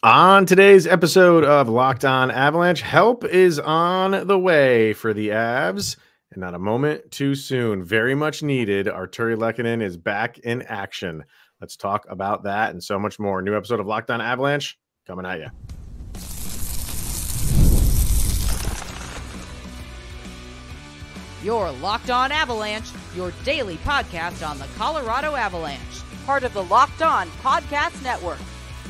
On today's episode of Locked On Avalanche, help is on the way for the Avs, and not a moment too soon. Very much needed. Artturi Lehkonen is back in action. Let's talk about that and so much more. New episode of Locked On Avalanche coming at you. You're Locked On Avalanche, your daily podcast on the Colorado Avalanche, part of the Locked On Podcast Network.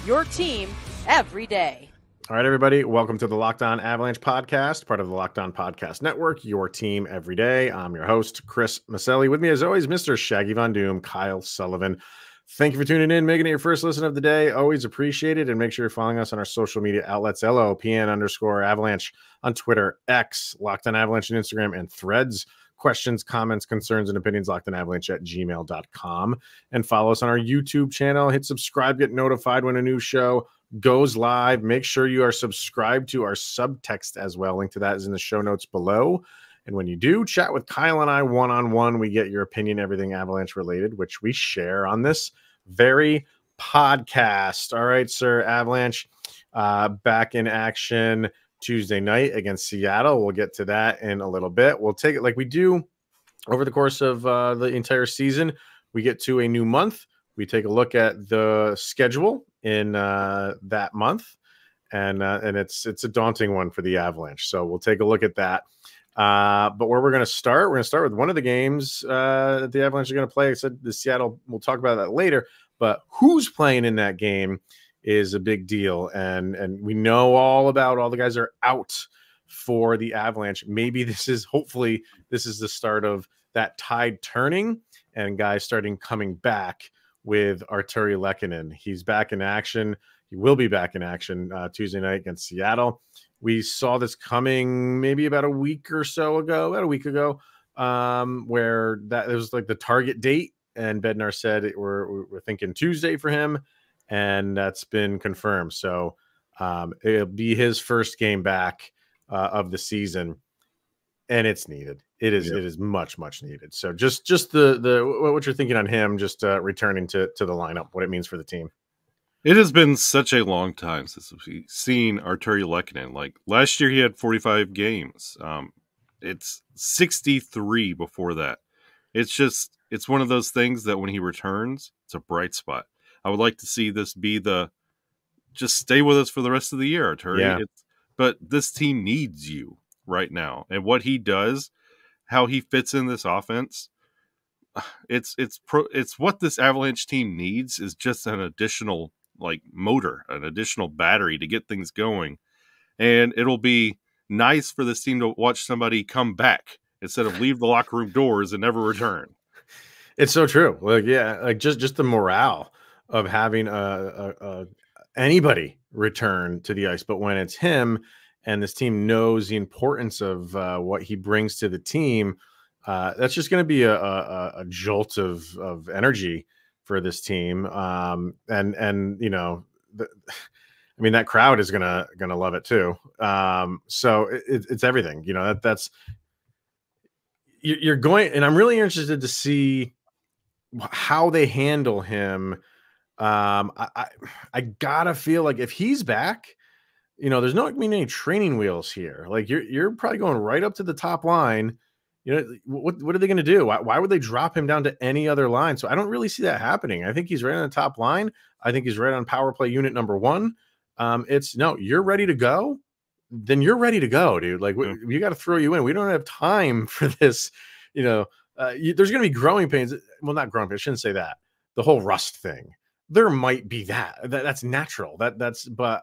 Your team every day. All right, everybody. Welcome to the Locked On Avalanche podcast, part of the Locked On Podcast Network, your team every day. I'm your host, Chris Maselli. With me, as always, Mr. Shaggy Von Doom, Kyle Sullivan. Thank you for tuning in, making it your first listen of the day. Always appreciate it. And make sure you're following us on our social media outlets, LOPN_Avalanche on Twitter, X, Locked On Avalanche on Instagram, and Threads. Questions, comments, concerns, and opinions, lockedonavalanche@gmail.com. And follow us on our YouTube channel. Hit subscribe, get notified when a new show goes live. Make sure you are subscribed to our subtext as well. Link to that is in the show notes below. And when you do chat with Kyle and I one-on-one, we get your opinion, everything Avalanche related, which we share on this very podcast. All right, sir, Avalanche back in action Tuesday night against Seattle. We'll get to that in a little bit. We'll take it like we do over the course of the entire season. We get to a new month. We take a look at the schedule in that month, and it's a daunting one for the Avalanche. So we'll take a look at that. But where we're going to start with one of the games that the Avalanche are going to play. I said the Seattle. We'll talk about that later. But who's playing in that game is a big deal, and we know all the guys are out for the Avalanche. Maybe hopefully this is the start of that tide turning and guys starting coming back with Artturi Lehkonen. He's back in action. He will be back in action Tuesday night against Seattle. We saw this coming maybe about a week ago, where that it was like the target date, and Bednar said we're thinking Tuesday for him, and that's been confirmed. So it'll be his first game back of the season, and it's needed. It is much needed. So just the what you're thinking on him, just returning to the lineup, what it means for the team. It has been such a long time since we've seen Artturi Lehkonen. Like last year, he had 45 games. It's 63 before that. It's one of those things that when he returns, it's a bright spot. I would like to see this be just stay with us for the rest of the year, Artturi. Yeah. But this team needs you right now, and what he does, how he fits in this offense, it's what this Avalanche team needs is just an additional motor, an additional battery to get things going. And it'll be nice for this team to watch somebody come back instead of leave the locker room doors and never return. It's so true. Just the morale of having anybody return to the ice, but when it's him and this team knows the importance of what he brings to the team, that's just going to be a jolt of energy for this team. And you know, that crowd is gonna love it too. So it's everything. You know, that's you're going, and I'm really interested to see how they handle him. I gotta feel like if he's back, you know, there's not any training wheels here. Like you're probably going right up to the top line. You know, what are they going to do? Why would they drop him down to any other line? So I don't really see that happening. I think he's right on the top line. I think he's right on power play unit number 1. You're ready to go. Then you're ready to go, dude. Like we got to throw you in. We don't have time for this. You know, there's going to be growing pains. Well, not growing pains. I shouldn't say that. The whole rust thing. There might be that's natural. But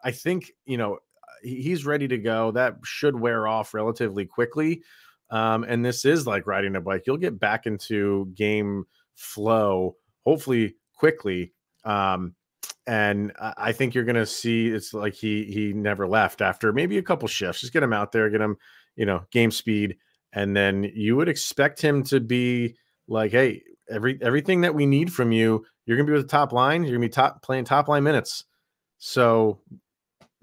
I think, you know, he's ready to go. That should wear off relatively quickly. And this is like riding a bike. You'll get back into game flow, hopefully quickly. And I think you're going to see it's like he never left after maybe a couple shifts. Just get him out there, get him, you know, game speed. And then you would expect him to be like, hey, everything that we need from you, you're going to be with the top line. You're going to be playing top line minutes. So,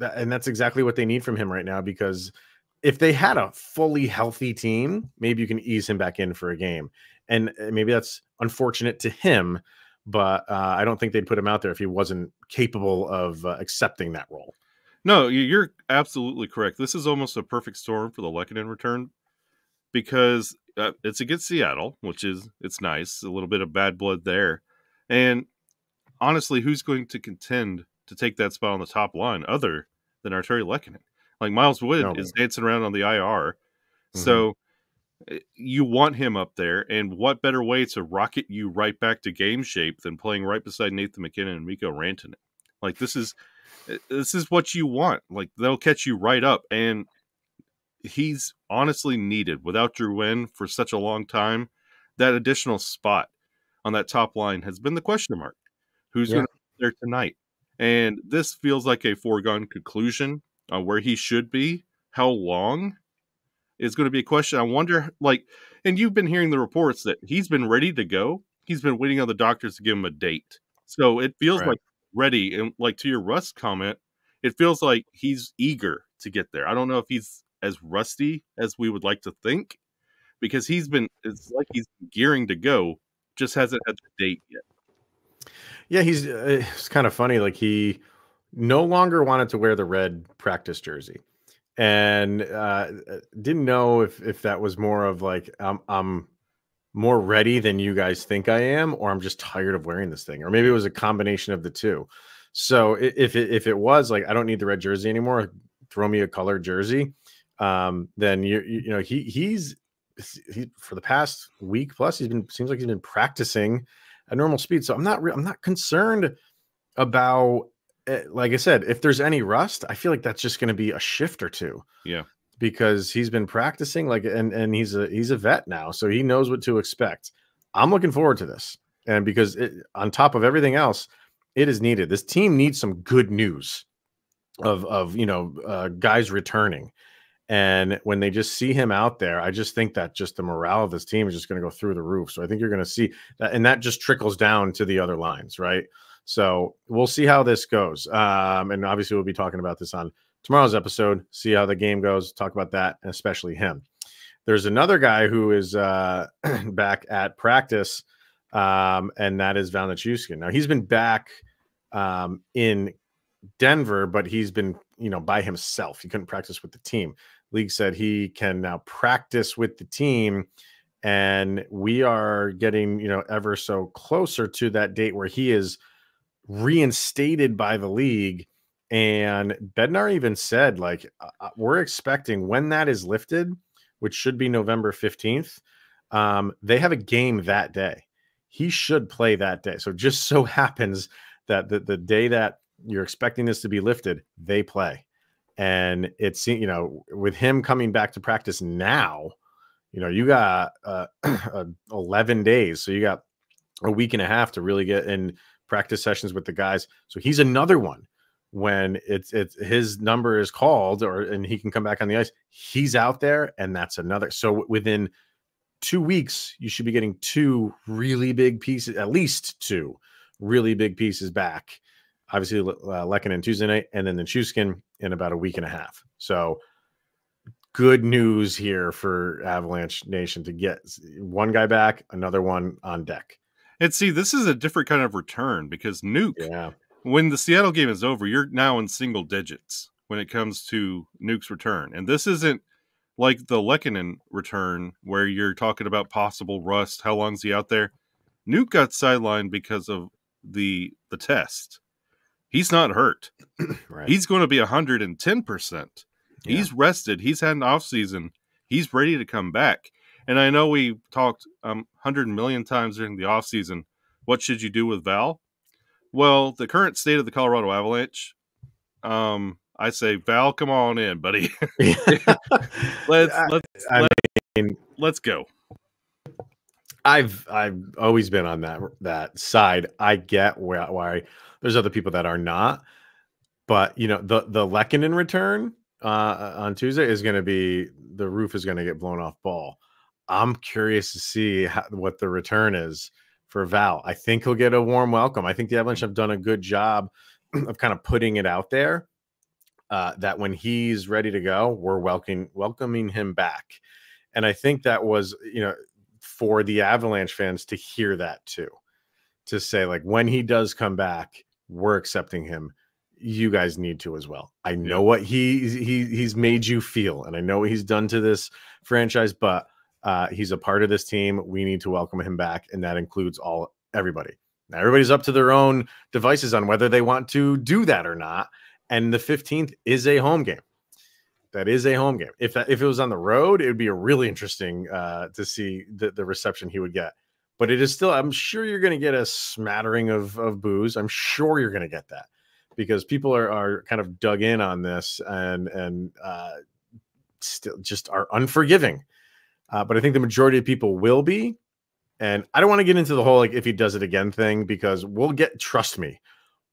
and that's exactly what they need from him right now, because if they had a fully healthy team, maybe you can ease him back in for a game. And maybe that's unfortunate to him, but I don't think they'd put him out there if he wasn't capable of accepting that role. No, you're absolutely correct. This is almost a perfect storm for the Lekkinen return because it's against Seattle, it's nice. A little bit of bad blood there. And honestly, who's going to contend to take that spot on the top line other than Artturi Lehkonen? Like Miles Wood is dancing around on the IR. So you want him up there. And what better way to rocket you right back to game shape than playing right beside Nathan MacKinnon and Mikko Rantanen? Like this is what you want. Like they'll catch you right up. And he's honestly needed without Drouin for such a long time. That additional spot on that top line has been the question mark. Who's going to be there tonight? And this feels like a foregone conclusion on where he should be. How long is going to be a question. I wonder, and you've been hearing the reports that he's been ready to go. He's been waiting on the doctors to give him a date. So it feels like ready. And like to your rust comment, it feels like he's eager to get there. I don't know if he's as rusty as we would like to think because it's like he's gearing to go, just hasn't had the date yet. Yeah, it's kind of funny. Like he no longer wanted to wear the red practice jersey, and didn't know if that was more of like I'm more ready than you guys think I am, or I'm just tired of wearing this thing, or maybe it was a combination of the two. So if it was like I don't need the red jersey anymore, throw me a colored jersey, then he's for the past week plus seems like he's been practicing at normal speed. So I'm not concerned about, like I said, if there's any rust, I feel like that's just going to be a shift or two. Yeah, because he's been practicing and he's a vet now, so he knows what to expect. I'm looking forward to this, and because on top of everything else, it is needed. This team needs some good news of guys returning. And when they just see him out there, I just think that just the morale of this team is just going to go through the roof. So I think you're going to see that, and that just trickles down to the other lines, right? So we'll see how this goes. And obviously we'll be talking about this on tomorrow's episode, see how the game goes, talk about that, and especially him. There's another guy who is back at practice, and that is Valeri Nichushkin. Now he's been back in Denver, but he's been, by himself. He couldn't practice with the team. League said he can now practice with the team, and we are getting, ever so closer to that date where he is reinstated by the league. And Bednar even said, we're expecting when that is lifted, which should be November 15th, they have a game that day. He should play that day. So just so happens that the day that you're expecting this to be lifted, they play. And it's, with him coming back to practice now, you got 11 days. So you got a week and a half to really get in practice sessions with the guys. So he's another one. When it's his number is called and he can come back on the ice, he's out there, and that's another. So within 2 weeks, you should be getting two really big pieces, at least two really big pieces back. Obviously, Lekkinen Tuesday night, and then the Nichushkin in about a week and a half. So good news here for Avalanche Nation to get one guy back, another one on deck. And see, this is a different kind of return because Nuke, when the Seattle game is over, you're now in single digits when it comes to Nuke's return. And this isn't like the Lekkinen return where you're talking about possible rust. How long is he out there? Nuke got sidelined because of the test. He's not hurt. Right. He's going to be 110%. Yeah. He's rested. He's had an off season. He's ready to come back. And I know we talked 100 million times during the off season. What should you do with Val? Well, the current state of the Colorado Avalanche, I say, Val, come on in, buddy. Let's go. I've always been on that side. I get why there's other people that are not, but the Lekkinen return on Tuesday is going to be, the roof is going to get blown off ball. I'm curious to see what the return is for Val. I think he'll get a warm welcome. I think the Avalanche have done a good job of kind of putting it out there that when he's ready to go, we're welcoming him back. And I think that was, for the Avalanche fans to hear that too, to say, like, when he does come back, we're accepting him. You guys need to as well. I know what he's made you feel, and I know what he's done to this franchise, but he's a part of this team. We need to welcome him back, and that includes everybody. Now, everybody's up to their own devices on whether they want to do that or not. And the 15th is a home game. That is a home game. If it was on the road, it would be a really interesting to see the reception he would get. But it is still, I'm sure you're going to get a smattering of boos. I'm sure you're going to get that because people are kind of dug in on this and still just are unforgiving. But I think the majority of people will be. And I don't want to get into the whole, like, if he does it again thing, because trust me,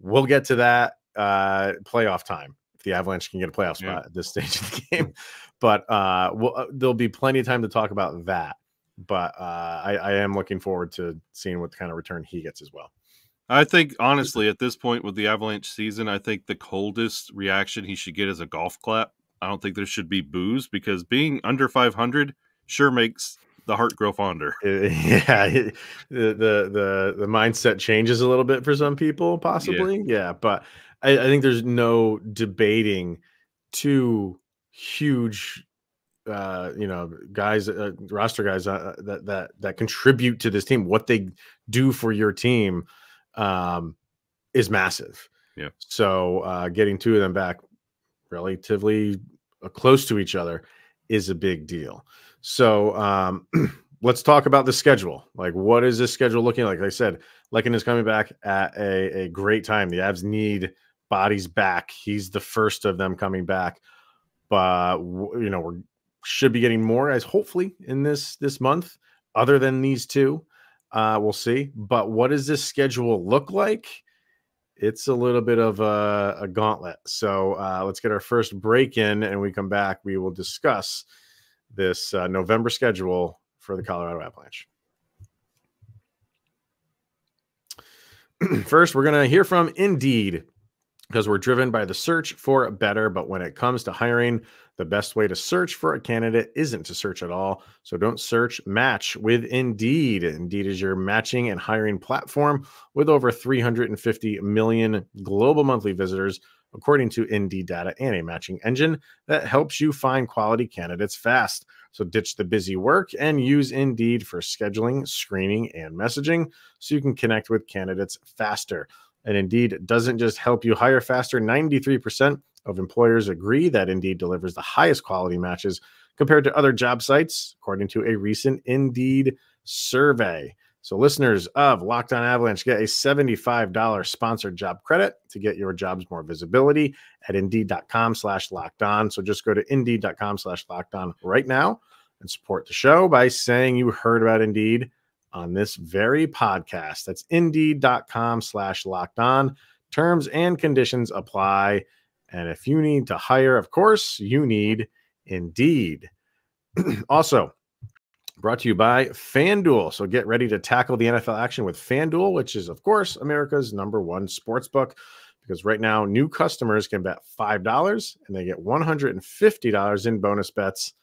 we'll get to that playoff time. If the Avalanche can get a playoff spot at this stage of the game. But there'll be plenty of time to talk about that. But I am looking forward to seeing what kind of return he gets as well. I think, honestly, at this point with the Avalanche season, I think the coldest reaction he should get is a golf clap. I don't think there should be boos because being under 500 sure makes the heart grow fonder. Yeah, the mindset changes a little bit for some people, possibly. Yeah, but I think there's no debating two huge, guys, roster guys that contribute to this team. What they do for your team is massive. Yeah. So getting two of them back relatively close to each other is a big deal. So let's talk about the schedule. Like, what is this schedule looking like? Like I said, Lekkinen is coming back at a great time. The Avs need bodies back. He's the first of them coming back. But, we should be getting more guys, hopefully, in this month, other than these two. We'll see. But what does this schedule look like? It's a little bit of a gauntlet. So let's get our first break in, and we come back. We will discuss this November schedule for the Colorado Avalanche. First, we're going to hear from Indeed because we're driven by the search for better. But when it comes to hiring, the best way to search for a candidate isn't to search at all. So don't search, match with Indeed. Indeed is your matching and hiring platform with over 350 million global monthly visitors, according to Indeed data, and a matching engine that helps you find quality candidates fast. So ditch the busy work and use Indeed for scheduling, screening, and messaging so you can connect with candidates faster. And Indeed doesn't just help you hire faster. 93% of employers agree that Indeed delivers the highest quality matches compared to other job sites, according to a recent Indeed survey. So listeners of Locked On Avalanche get a $75 sponsored job credit to get your jobs more visibility at Indeed.com/lockedon. So just go to Indeed.com/lockedon right now and support the show by saying you heard about Indeed on this very podcast. That's Indeed.com/lockedon. Terms and conditions apply. And if you need to hire, of course, you need Indeed. Also, brought to you by FanDuel. So get ready to tackle the NFL action with FanDuel, which is, of course, America's #1 sportsbook. Because right now, new customers can bet $5 and they get $150 in bonus bets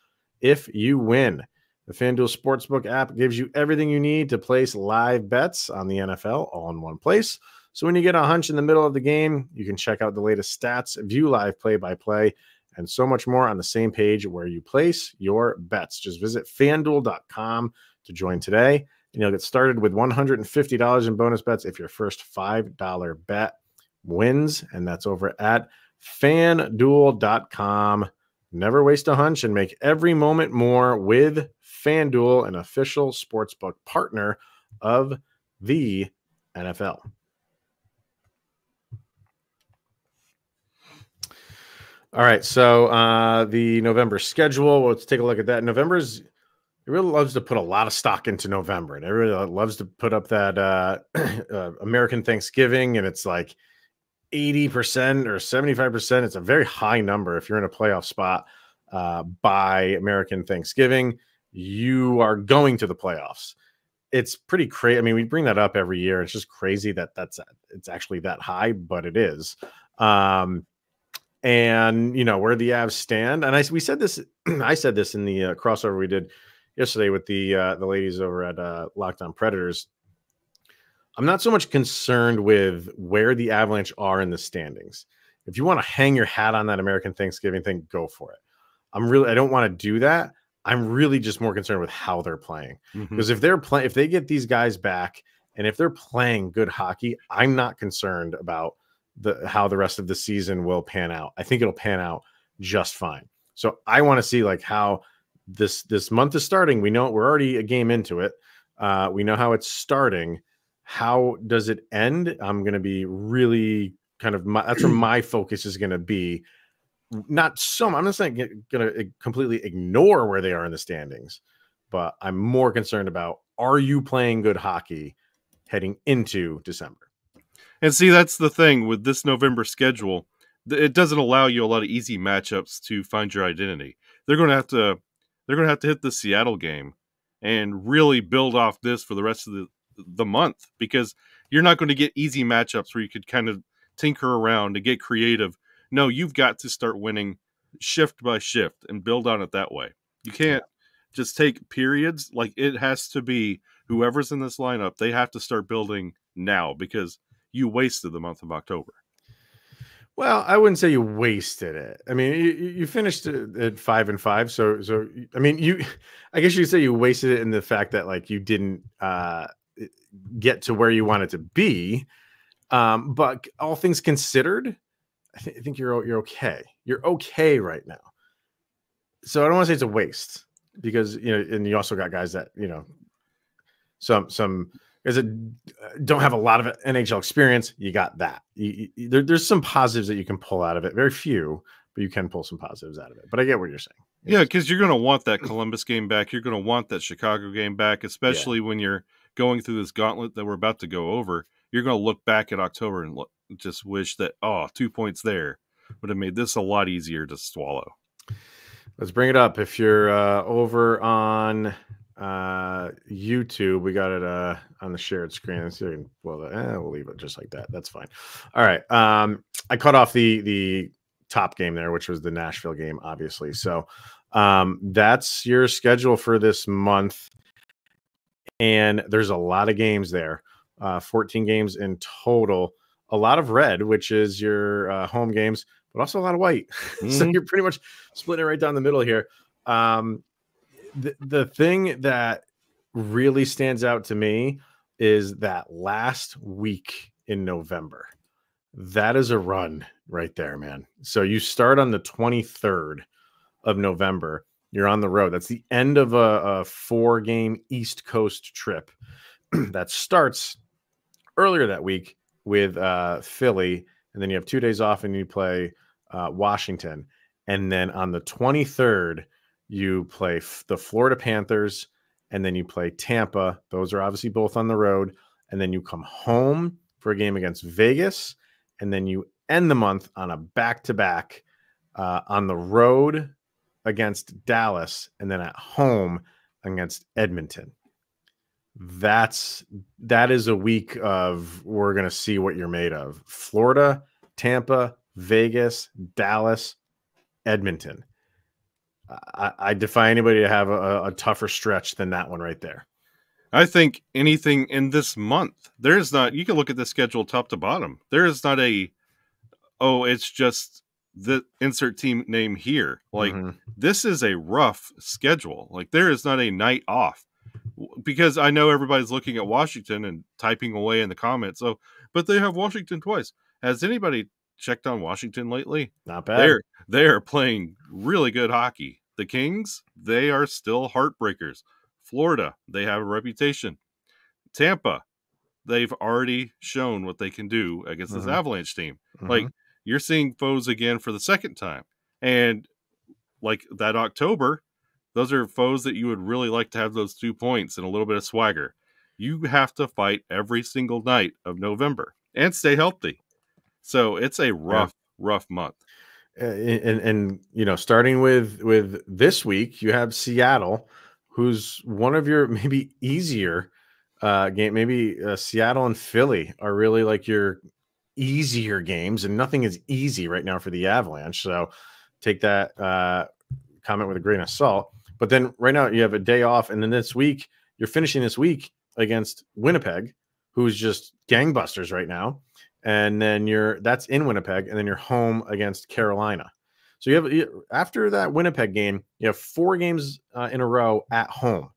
if you win. The FanDuel Sportsbook app gives you everything you need to place live bets on the NFL all in one place. So when you get a hunch in the middle of the game, you can check out the latest stats, view live play-by-play, and so much more on the same page where you place your bets. Just visit FanDuel.com to join today, and you'll get started with $150 in bonus bets if your first $5 bet wins, and that's over at FanDuel.com. Never waste a hunch and make every moment more with FanDuel, an official sportsbook partner of the NFL. All right, so the November schedule, let's take a look at that. It really loves to put a lot of stock into November, and it really loves to put up that American Thanksgiving, and it's like 80% or 75%. It's a very high number. If you're in a playoff spot by American Thanksgiving, you are going to the playoffs. It's pretty crazy. I mean, we bring that up every year. It's just crazy that it's actually that high, but it is. And where the Avs stand, and we said this. I said this in the crossover we did yesterday with the ladies over at Locked On Predators. I'm not so much concerned with where the Avalanche are in the standings. If you want to hang your hat on that American Thanksgiving thing, go for it. I don't want to do that. I'm really just more concerned with how they're playing. Because if they get these guys back and if they're playing good hockey, I'm not concerned about how the rest of the season will pan out. I think it'll pan out just fine. So I want to see like how this month is starting. We know we're already a game into it. We know how it's starting. How does it end? I'm going to be really that's where my focus is going to be. I'm not going to completely ignore where they are in the standings, but I'm more concerned about, are you playing good hockey heading into December? And see, that's the thing with this November schedule. It doesn't allow you a lot of easy matchups to find your identity. They're going to have to hit the Seattle game and really build off this for the rest of the month, because you're not going to get easy matchups where you could kind of tinker around and get creative. No, you've got to start winning shift by shift and build on it that way. You can't just take periods. Like, it has to be whoever's in this lineup, they have to start building now, because you wasted the month of October. Well, I wouldn't say you wasted it. I mean, you finished at 5-5. So I mean, I guess you could say you wasted it in the fact that like you didn't get to where you wanted to be. But all things considered, I think you're okay. You're okay right now. So I don't want to say it's a waste, because and you also got guys that some guys that don't have a lot of NHL experience. You got that. There's some positives that you can pull out of it. Very few, but you can pull some positives out of it. But I get what you're saying. Yeah, because you're going to want that Columbus game back. You're going to want that Chicago game back, especially when you're going through this gauntlet that we're about to go over. You're going to look back at October and just wish that, 2 points there would have made this a lot easier to swallow. Let's bring it up. If you're over on YouTube, we got it on the shared screen. Let's see, we'll leave it just like that. That's fine. All right. I cut off the top game there, which was the Nashville game, obviously. So that's your schedule for this month. And there's a lot of games there. 14 games in total. A lot of red, which is your home games, but also a lot of white. So you're pretty much splitting it right down the middle here. The thing that really stands out to me is that last week in November. That is a run right there, man. So you start on the 23rd of November. You're on the road. That's the end of a 4-game East Coast trip that starts earlier that week with Philly, and then you have 2 days off and you play Washington. And then on the 23rd, you play the Florida Panthers, and then you play Tampa. Those are obviously both on the road. And then you come home for a game against Vegas, and then you end the month on a back-to-back on the road against Dallas, and then at home against Edmonton. That is a week of, we're going to see what you're made of. Florida, Tampa, Vegas, Dallas, Edmonton. I defy anybody to have a tougher stretch than that one right there. I think anything in this month, there's not, you can look at the schedule top to bottom. There is not it's just the insert team name here. Like, this is a rough schedule. Like, there is not a night off, because I know everybody's looking at Washington and typing away in the comments. So, but they have Washington twice. Has anybody checked on Washington lately? Not bad. They are playing really good hockey. The Kings, they are still heartbreakers. Florida, they have a reputation. Tampa, they've already shown what they can do against this Avalanche team. Like, you're seeing foes again for the second time. And like that October, those are foes that you would really like to have those 2 points and a little bit of swagger. You have to fight every single night of November and stay healthy. So it's a rough month. And starting with this week, you have Seattle, who's one of your maybe easier game. Maybe Seattle and Philly are really like your easier games, and nothing is easy right now for the Avalanche. So take that comment with a grain of salt. But then right now you have a day off, and then this week you're finishing this week against Winnipeg, who's just gangbusters right now. And then that's in Winnipeg, and then you're home against Carolina. So after that Winnipeg game, you have 4 games in a row at home.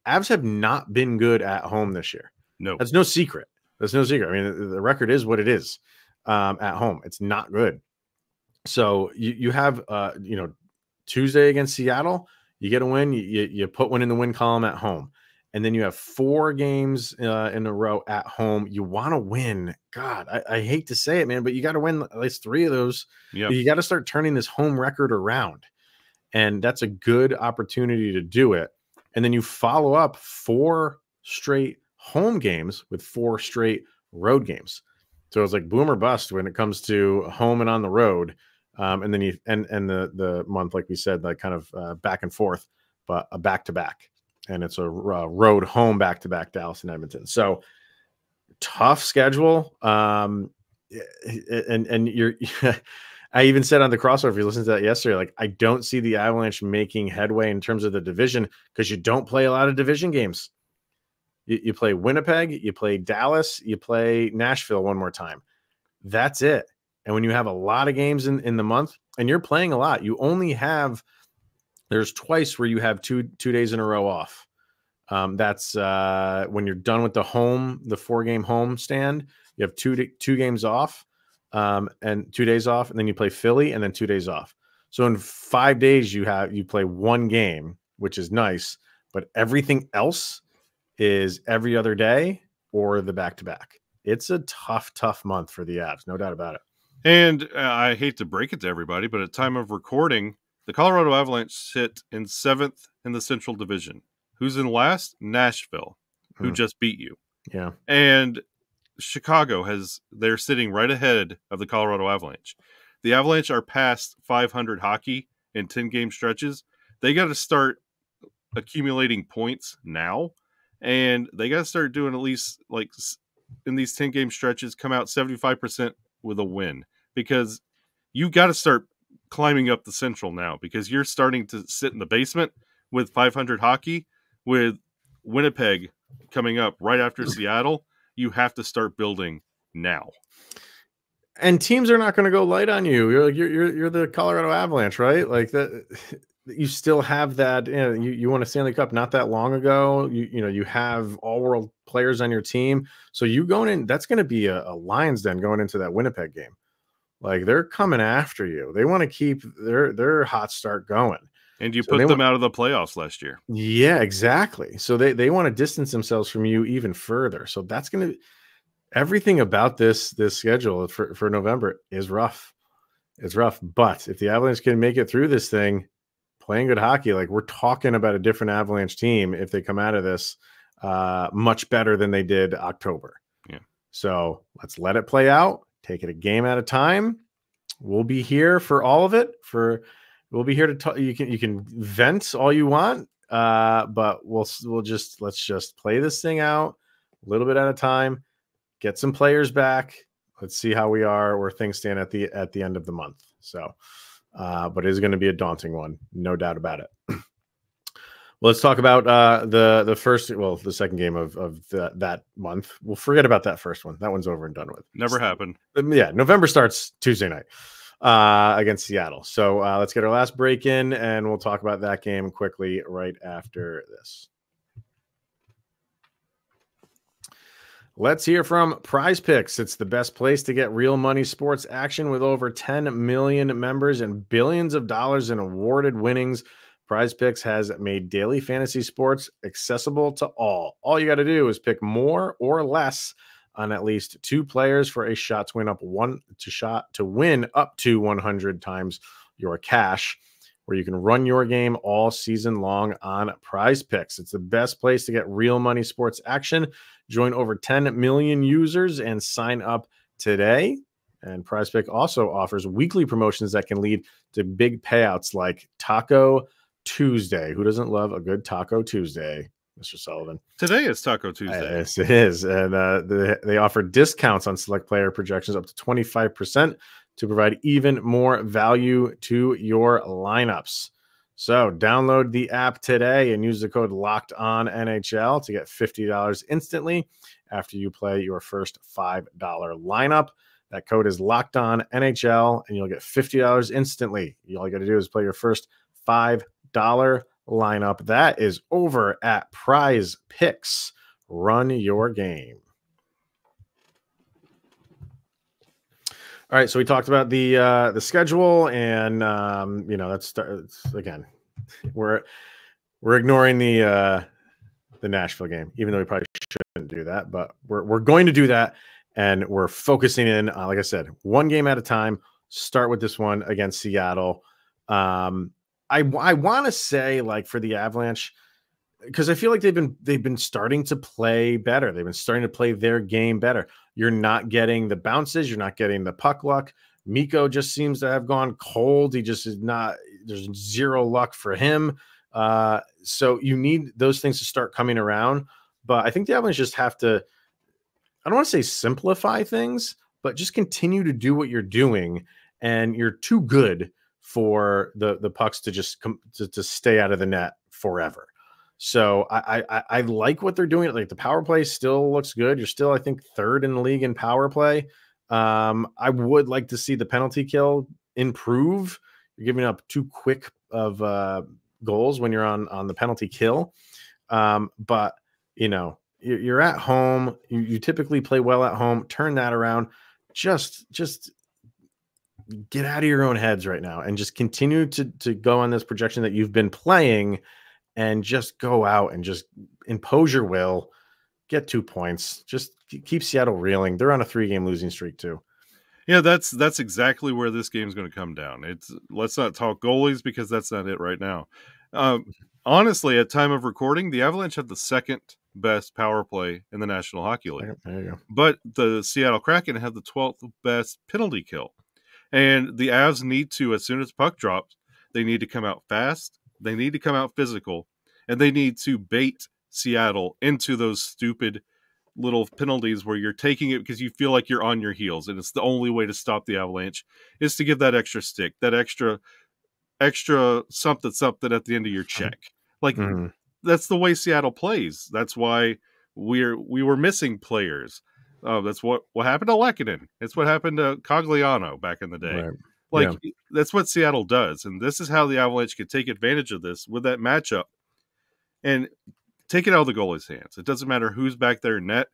Avs have not been good at home this year. No, that's no secret. That's no secret. I mean, the record is what it is at home. It's not good. So you have Tuesday against Seattle, you get a win. You put one in the win column at home. And then you have 4 games in a row at home. You want to win. God, I hate to say it, man, but you got to win at least 3 of those. Yep. You got to start turning this home record around. And that's a good opportunity to do it. And then you follow up 4 straight home games with 4 straight road games. So it's like boom or bust when it comes to home and on the road. And then the month, like we said, like kind of back and forth, but a back-to-back. And it's a road home back-to-back, Dallas and Edmonton. So tough schedule. And you're I even said on the crossover, if you listened to that yesterday, like I don't see the Avalanche making headway in terms of the division because you don't play a lot of division games. You play Winnipeg, you play Dallas, you play Nashville one more time. That's it. And when you have a lot of games in the month and you're playing a lot, you only have there's twice where you have two days in a row off. That's when you're done with the 4-game home stand, you have two games off and 2 days off, and then you play Philly and then 2 days off. So in 5 days you play 1 game, which is nice, but everything else is every other day or the back-to-back. It's a tough month for the Avs, no doubt about it. And I hate to break it to everybody, but at time of recording, the Colorado Avalanche sit in 7th in the Central Division. Who's in last? Nashville, who just beat you. Yeah. And Chicago they're sitting right ahead of the Colorado Avalanche. The Avalanche are past 500 hockey in 10-game stretches. They got to start accumulating points now, and they got to start doing at least, like, in these 10-game stretches, come out 75% with a win, because you got to start climbing up the Central now, because you're starting to sit in the basement with 500 hockey. With Winnipeg coming up right after Seattle, you have to start building now. And teams are not going to go light on you. You're the Colorado Avalanche, right? Like that. You still have that. You won a Stanley Cup not that long ago. You have all-world players on your team. So you going in, that's going to be a lion's den going into that Winnipeg game. Like they're coming after you. They want to keep their hot start going. And you put them out of the playoffs last year. Yeah, exactly. So they want to distance themselves from you even further. So that's going to everything about this schedule for November is rough. It's rough. But if the Avalanche can make it through this thing, playing good hockey, like we're talking about a different Avalanche team if they come out of this much better than they did October. Yeah. So let's let it play out. Take it a game at a time. We'll be here for all of it. We'll be here to talk. You can vent all you want, but let's just play this thing out a little bit at a time. Get some players back. Let's see how we are, where things stand at the end of the month. So, but it is going to be a daunting one, no doubt about it. Well, let's talk about the second game of that month. We'll forget about that first one. That one's over and done with. Never happened. Yeah, November starts Tuesday night against Seattle. So let's get our last break in, and we'll talk about that game quickly right after this. Let's hear from Prize Picks. It's the best place to get real money sports action with over 10 million members and billions of dollars in awarded winnings. Prize Picks has made daily fantasy sports accessible to all. All you got to do is pick more or less on at least 2 players for a shot to win up to 100 times your cash, where you can run your game all season long on Prize Picks. It's the best place to get real money sports action. Join over 10 million users and sign up today. And Prize Pick also offers weekly promotions that can lead to big payouts like Taco Tuesday. Who doesn't love a good Taco Tuesday, Mr. Sullivan? Today is Taco Tuesday. Yes, it is. And they offer discounts on select player projections up to 25% to provide even more value to your lineups. So download the app today and use the code LOCKEDONNHL to get $50 instantly after you play your first $5 lineup. That code is LOCKEDONNHL, and you'll get $50 instantly. All you got to do is play your first $5 lineup. That is over at Prize Picks. Run your game. All right, so we talked about the schedule, and that's again, we're ignoring the Nashville game, even though we probably shouldn't do that, but we're going to do that, and we're focusing in on, like I said, one game at a time. Start with this one against Seattle. I want to say, like, for the Avalanche, because I feel like they've been starting to play better. They've been starting to play their game better. You're not getting the bounces. You're not getting the puck luck. Mikko just seems to have gone cold. He just is not. There's zero luck for him. So you need those things to start coming around. But I think the Avalanche just have to, I don't want to say simplify things, but just continue to do what you're doing. And you're too good for the pucks to just to stay out of the net forever. So I like what they're doing. Like, the power play still looks good. You're still, I think, third in the league in power play. I would like to see the penalty kill improve. You're giving up too quick of goals when you're on the penalty kill. But you're at home. You typically play well at home. Turn that around. Just get out of your own heads right now and just continue to go on this projection that you've been playing. And just go out and just impose your will, get 2 points, just keep Seattle reeling. They're on a 3-game losing streak too. Yeah, that's exactly where this game's going to come down. Let's not talk goalies, because that's not it right now. Honestly, at time of recording, the Avalanche have the second best power play in the National Hockey League. There you go. But the Seattle Kraken have the 12th best penalty kill. And the Avs need to, as soon as puck drops, they need to come out fast. They need to come out physical, and they need to bait Seattle into those stupid little penalties where you're taking it because you feel like you're on your heels, and it's the only way to stop the Avalanche is to give that extra stick, that extra something at the end of your check. Like, that's the way Seattle plays. That's why we were missing players. That's what happened to Lekkinen. It's what happened to Cogliano back in the day. Right. Like, that's what Seattle does. And this is how the Avalanche can take advantage of this with that matchup and take it out of the goalie's hands. It doesn't matter who's back there in net.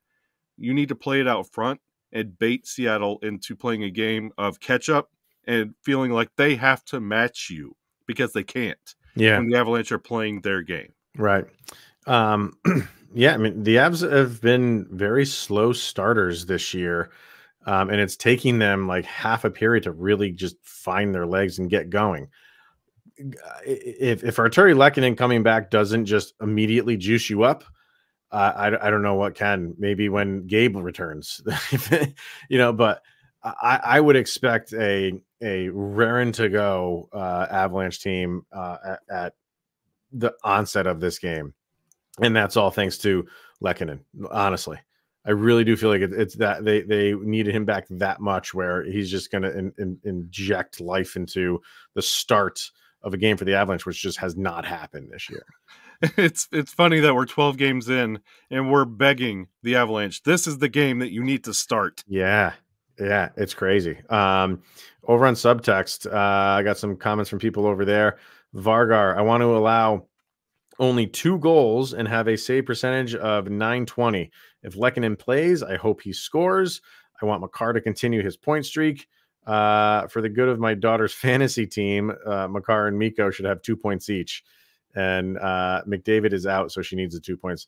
You need to play it out front and bait Seattle into playing a game of catch up and feeling like they have to match you, because they can't. Yeah. When the Avalanche are playing their game. Right. Yeah. I mean, the Avs have been very slow starters this year. And it's taking them like half a period to really just find their legs and get going. If Artturi Lehkonen coming back doesn't just immediately juice you up, I don't know what can. Maybe when Gabe returns, But I would expect a raring to go Avalanche team at the onset of this game, and that's all thanks to Lekkinen. Honestly. I really do feel like it's that they needed him back that much, where he's just going to inject life into the start of a game for the Avalanche, which just has not happened this year. It's funny that we're 12 games in and we're begging the Avalanche, this is the game that you need to start. Yeah, it's crazy. Over on Subtext, I got some comments from people over there. Vargar, I want to allow only 2 goals and have a save percentage of .920. If Lekkinen plays, I hope he scores. I want Makar to continue his point streak. For the good of my daughter's fantasy team, Makar and Mikko should have 2 points each. And McDavid is out, so she needs the 2 points.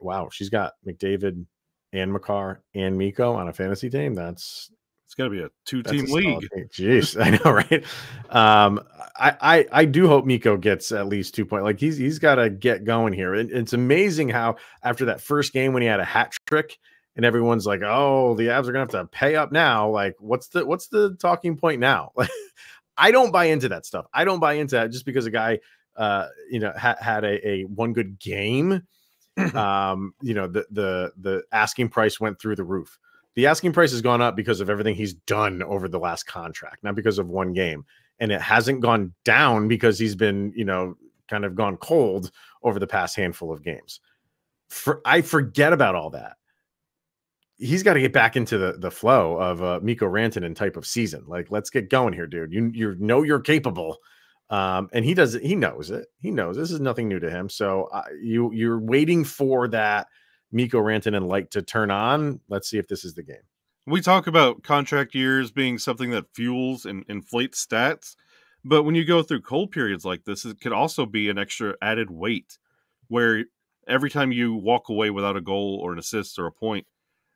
Wow, she's got McDavid and Makar and Mikko on a fantasy team. It's got to be a 2-team league. Jeez, I know, right? I do hope Mikko gets at least 2 points. Like, he's got to get going here. It's amazing how after that first game when he had a hat trick and everyone's like, "Oh, the Avs are gonna have to pay up now." Like, what's the talking point now? I don't buy into that stuff. I don't buy into that just because a guy, had a one good game. The asking price went through the roof. The asking price has gone up because of everything he's done over the last contract, not because of one game. and it hasn't gone down because he's been, kind of gone cold over the past handful of games. I forget about all that. He's got to get back into the flow of Mikko Rantanen type of season. Like, let's get going here, dude. You know you're capable. And he does it. He knows it. He knows this is nothing new to him. So you're waiting for that Mikko Rantanen light to turn on. Let's see if this is the game. We talk about contract years being something that fuels and inflates stats, but when you go through cold periods like this, it could also be an extra added weight where every time you walk away without a goal or an assist or a point,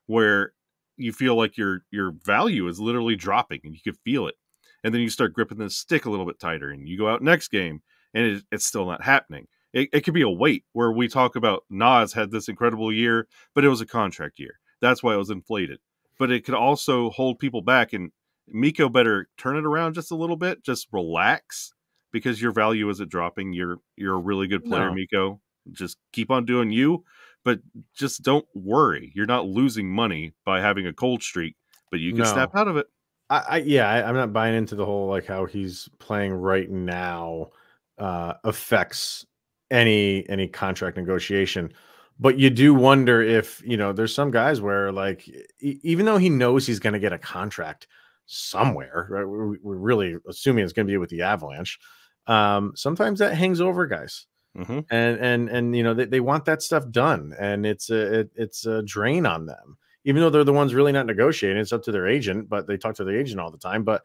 where you feel like your value is literally dropping and you can feel it. And then you start gripping the stick a little bit tighter and you go out next game and it's still not happening. It could be a weight where we talk about Nas had this incredible year, but it was a contract year. That's why it was inflated. But it could also hold people back, and Mikko better turn it around just a little bit. Just relax, because your value isn't dropping. You're a really good player, Mikko. Just keep on doing you, but just don't worry. You're not losing money by having a cold streak, but you can snap out of it. I'm not buying into the whole like how he's playing right now affects any contract negotiation. But you do wonder if, there's some guys where, like, even though he knows he's going to get a contract somewhere, right? We're really assuming it's going to be with the Avalanche. Sometimes that hangs over guys. Mm-hmm. And they want that stuff done, and it's a drain on them. Even though they're the ones really not negotiating, it's up to their agent, but they talk to their agent all the time. But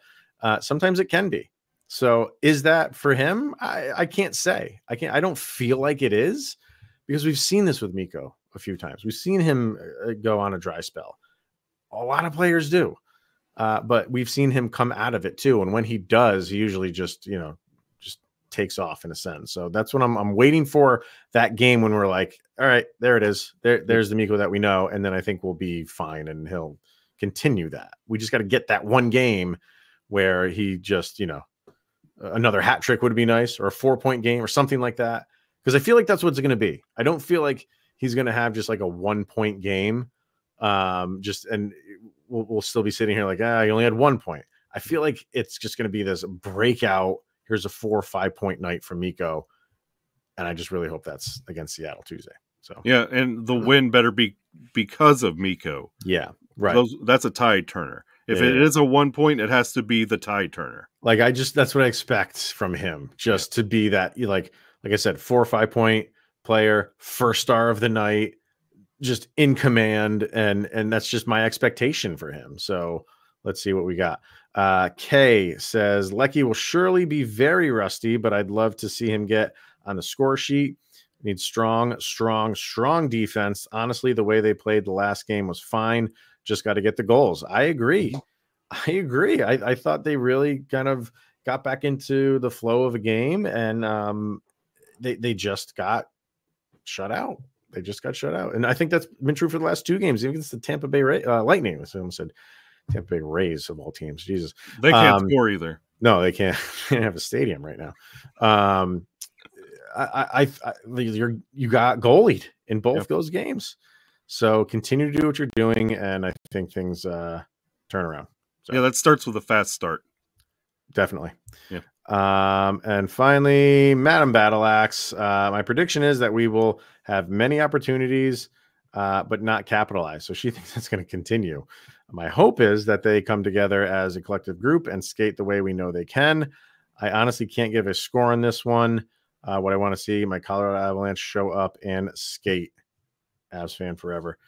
sometimes it can be. So is that for him? I can't say. I don't feel like it is. Because we've seen this with Mikko a few times. We've seen him go on a dry spell. A lot of players do. But we've seen him come out of it too. And when he does, he usually just takes off in a sense. So that's what I'm waiting for, that game when we're like, all right, there it is. There's the Mikko that we know. And then I think we'll be fine and he'll continue that. We just got to get that one game where he just, another hat trick would be nice, or a 4-point game or something like that. Because I feel like that's what it's going to be. I don't feel like he's going to have just like a 1-point game. And we'll still be sitting here like, he only had 1 point. I feel like it's just going to be this breakout. Here's a 4 or 5 point night from Mikko. And I just really hope that's against Seattle Tuesday. So yeah, and the win better be because of Mikko. Yeah, right. That's a tide turner. If it is a 1 point, it has to be the tide turner. Like that's what I expect from him. Just to be that, like I said, 4 or 5 point player, first star of the night, just in command, and that's just my expectation for him. So let's see what we got. Kay says Lecky will surely be very rusty, but I'd love to see him get on the score sheet. Needs strong defense. Honestly, the way they played the last game was fine. Just got to get the goals. I agree. I thought they really kind of got back into the flow of a game, and they just got shut out. They just got shut out. And I think that's been true for the last 2 games. Even against the Tampa Bay Lightning. I almost said Tampa Bay Rays of all teams. Jesus. They can't score either. No, they can't. They don't have a stadium right now. You got goalied in both those games. So continue to do what you're doing, and I think things turn around. So. Yeah, that starts with a fast start. Definitely. Yeah. And finally, Madam Battleaxe. My prediction is that we will have many opportunities, but not capitalize. So she thinks that's going to continue. My hope is that they come together as a collective group and skate the way we know they can. I honestly can't give a score on this one. What I want to see, my Colorado Avalanche show up and skate. Avs fan forever.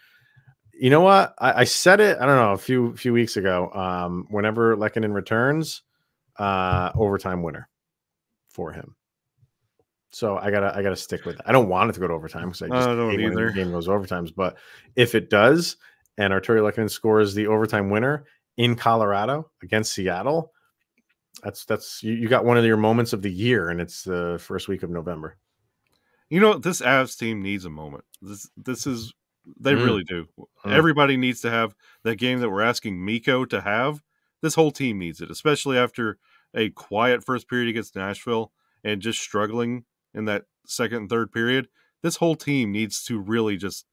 You know what? I said it, I don't know, a few weeks ago. Whenever Lekkinen returns, overtime winner for him. So I gotta stick with it. I don't want it to go to overtime because I just hate when the game goes overtimes. But if it does, and Artturi Lehkonen scores the overtime winner in Colorado against Seattle, that's you got one of your moments of the year, and it's the first week of November. You know, this Avs team needs a moment. This is they really do. Everybody needs to have that game that we're asking Mikko to have. This whole team needs it, especially after a quiet first period against Nashville and just struggling in that second and third period. This whole team needs to really just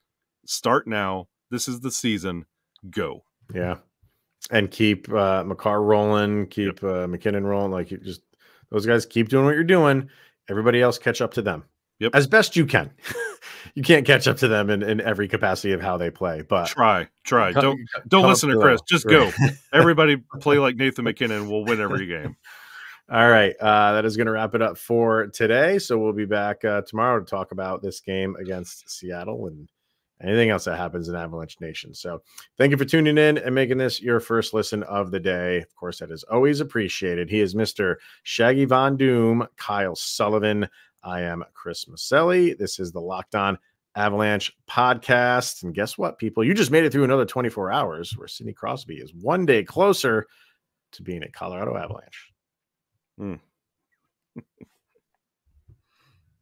start now. This is the season. Go. Yeah. and keep McCarr rolling, keep McKinnon rolling. Like, you just, those guys keep doing what you're doing. Everybody else catch up to them as best you can. You can't catch up to them in every capacity of how they play, but try. Don't listen to Chris. Just go. Everybody play like Nathan McKinnon. We'll win every game. All right. That is going to wrap it up for today. So we'll be back tomorrow to talk about this game against Seattle and anything else that happens in Avalanche Nation. So thank you for tuning in and making this your first listen of the day. Of course, that is always appreciated. He is Mr. Shaggy Von Doom, Kyle Sullivan. I am Chris Maselli. This is the Locked On Avalanche podcast. And guess what, people? You just made it through another 24 hours where Sidney Crosby is one day closer to being a Colorado Avalanche.